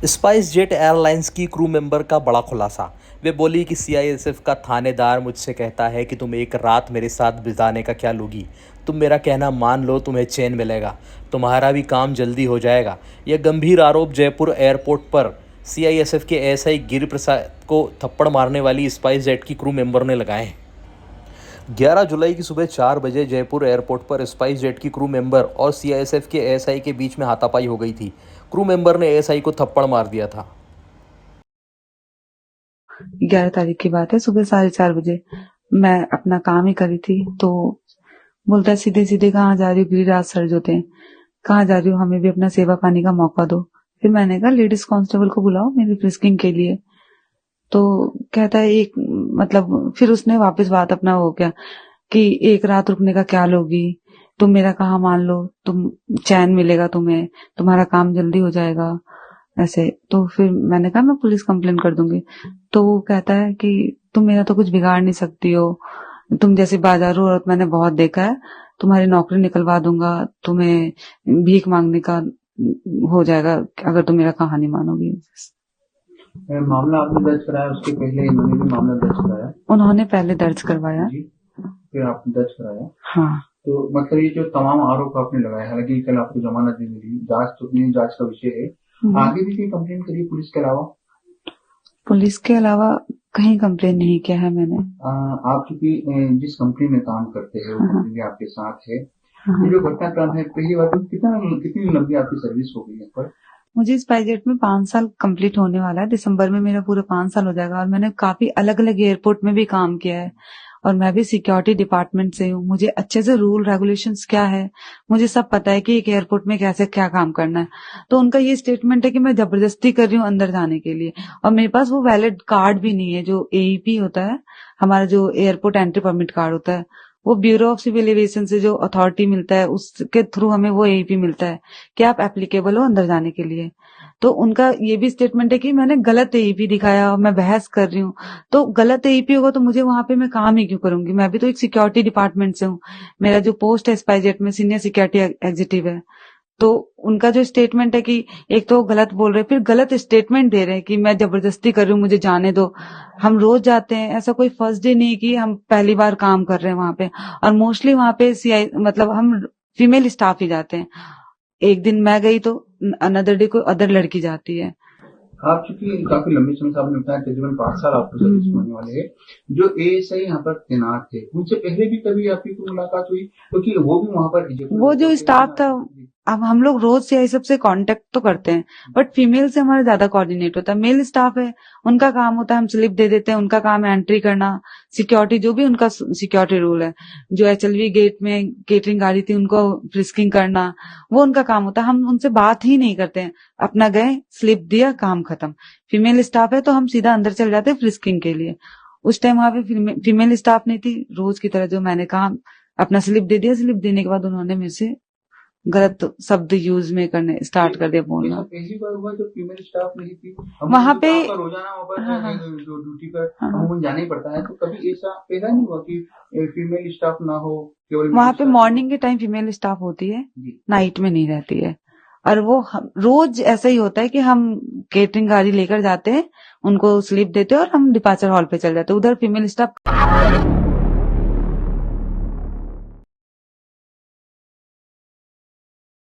Spice jet airlines की crew member का बड़ा खुलासा। वे बोली कि सीआईएसएफ का थानेदार मुझसे कहता है कि तुम एक रात मेरे साथ बिताने का क्या लोगी। तुम मेरा कहना मान लो, तुम्हें चैन मिलेगा, तुम्हारा भी काम जल्दी हो जाएगा। यह गंभीर आरोप जयपुर एयरपोर्ट पर सीआईएसएफ के एएसआई गिरि प्रसाद को थप्पड़ मारने वाली स्पाइस जेट की क्रू मेंबर ने लगाए हैं। 11 जुलाई की सुबह 4 बजे जयपुर एयरपोर्ट पर स्पाइस जेट की क्रू मेंबर और सीआईएसएफ के एएसआई के बीच में हाथापाई हो गई थी। क्रू मेंबर ने एएसआई को थप्पड़ मार दिया था। 11 तारीख की बात है। सुबह 4:30 बजे मैं अपना काम ही करी थी तो बोलता है सीधे सीधे कहाँ जा रही हो गिरिराज सर जो थे, कहाँ जा रही हो, हमें भी अपना सेवा पानी का मौका दो। फिर मैंने कहा लेडीज कांस्टेबल को बुलाओ मेरी फ्रिस्किंग के लिए। तो कहता है एक मतलब फिर उसने वापस बात अपना हो गया कि एक रात रुकने का क्या लोगी, तुम मेरा कहा मान लो, तुम चैन मिलेगा तुम्हें, तुम्हारा काम जल्दी हो जाएगा ऐसे। तो फिर मैंने कहा मैं पुलिस कंप्लेन कर दूंगी। तो वो कहता है कि तुम मेरा तो कुछ बिगाड़ नहीं सकती हो, तुम जैसी बाजारू औरत मैंने बहुत देखा है, तुम्हारी नौकरी निकलवा दूंगा, तुम्हें भीख मांगने का हो जाएगा अगर तुम मेरा कहानी मानोगी। मामला आपने दर्ज कराया, उसके पहले इन्होंने भी मामला दर्ज कराया? उन्होंने पहले दर्ज करवाया जी, फिर आपने दर्ज कराया। हाँ। तो मतलब ये जो तमाम आरोप आपने लगाए, हालांकि कल आपको जमानत नहीं मिली, जांच तो नहीं, जांच का विषय है, आगे भी कोई कंप्लेन करी पुलिस के अलावा? पुलिस के अलावा कहीं कंप्लेन नहीं किया है मैंने। आप चूंकि जिस कंपनी में काम करते हैं वो कंपनी आपके साथ है, ये जो घटनाक्रम है पहली बार तो कितनी लंबी आपकी सर्विस हो गई है पर? मुझे स्पाइस जेट में 5 साल कंप्लीट होने वाला है, दिसंबर में मेरा पूरा 5 साल हो जाएगा। और मैंने काफी अलग अलग एयरपोर्ट में भी काम किया है और मैं भी सिक्योरिटी डिपार्टमेंट से हूँ। मुझे अच्छे से रूल रेगुलेशंस क्या है मुझे सब पता है कि एक एयरपोर्ट में कैसे क्या काम करना है। तो उनका ये स्टेटमेंट है कि मैं जबरदस्ती कर रही हूँ अंदर जाने के लिए, और मेरे पास वो वैलिड कार्ड भी नहीं है। जो एईपी होता है हमारा, जो एयरपोर्ट एंट्री परमिट कार्ड होता है, वो ब्यूरो ऑफ सिविल एविएशन से जो अथॉरिटी मिलता है उसके थ्रू हमें वो एईपी मिलता है कि आप एप्लीकेबल हो अंदर जाने के लिए। तो उनका ये भी स्टेटमेंट है कि मैंने गलत एईपी दिखाया और मैं बहस कर रही हूँ। तो गलत एईपी होगा तो मुझे वहां पे मैं काम ही क्यों करूंगी? मैं भी तो एक सिक्योरिटी डिपार्टमेंट से हूँ। मेरा जो पोस्ट है स्पाइस जेट में सीनियर सिक्योरिटी एग्जीक्यूटिव है। तो उनका जो स्टेटमेंट है कि एक तो गलत बोल रहे हैं, फिर गलत स्टेटमेंट दे रहे हैं कि मैं जबरदस्ती कर रही हूँ, मुझे जाने दो। हम रोज जाते हैं, ऐसा कोई फर्स्ट डे नहीं कि हम पहली बार काम कर रहे हैं वहां पे। और मोस्टली वहां पे सीआई मतलब हम फीमेल स्टाफ ही जाते हैं। एक दिन मैं गई तो अनदर डे कोई अदर लड़की जाती है। आप चूंकि काफी लंबे समय से आपने बताया तकरीबन 5 साल आपको सर्विस होने वाले हैं, जो एएसआई यहाँ पर तैनात थे उनसे पहले भी कभी आपकी कोई मुलाकात हुई? क्योंकि वो भी वहां पर वो जो स्टाफ था, अब हम लोग रोज सीआई सबसे कांटेक्ट तो करते हैं, बट फीमेल से हमारा ज्यादा कोऑर्डिनेट होता है। मेल स्टाफ है, उनका काम होता है हम स्लिप दे देते हैं, उनका काम है एंट्री करना, सिक्योरिटी जो भी उनका सिक्योरिटी रूल है। जो एचएलवी गेट में केटरिंग गाड़ी थी उनको फ्रिस्किंग करना, वो उनका काम होता है। हम उनसे बात ही नहीं करते हैं, अपना गए स्लिप दिया काम खत्म। फीमेल स्टाफ है तो हम सीधा अंदर चल जाते हैं फ्रिस्किंग के लिए। उस टाइम वहां पे फीमेल स्टाफ नहीं थी, रोज की तरह जो मैंने कहा अपना स्लिप दे दिया। स्लिप देने के बाद उन्होंने मेरे से गलत शब्द यूज में करने स्टार्ट कर दिया बोलना। पहली बार हुआ जब फीमेल स्टाफ नहीं थी वहां पे, रोजाना वहाँ पर जो ड्यूटी पर अमूमन जाना ही पड़ता है, तो कभी ऐसा पैदा नहीं हुआ कि फीमेल स्टाफ ना हो? वहां पे मॉर्निंग के टाइम फीमेल स्टाफ होती है, नाइट में नहीं रहती है। और वो रोज ऐसा ही होता है कि हम केटरिंग गाड़ी लेकर जाते हैं, उनको स्लिप देते हैं और हम डिपार्चर हॉल पे चल जाते हैं। उधर फीमेल स्टाफ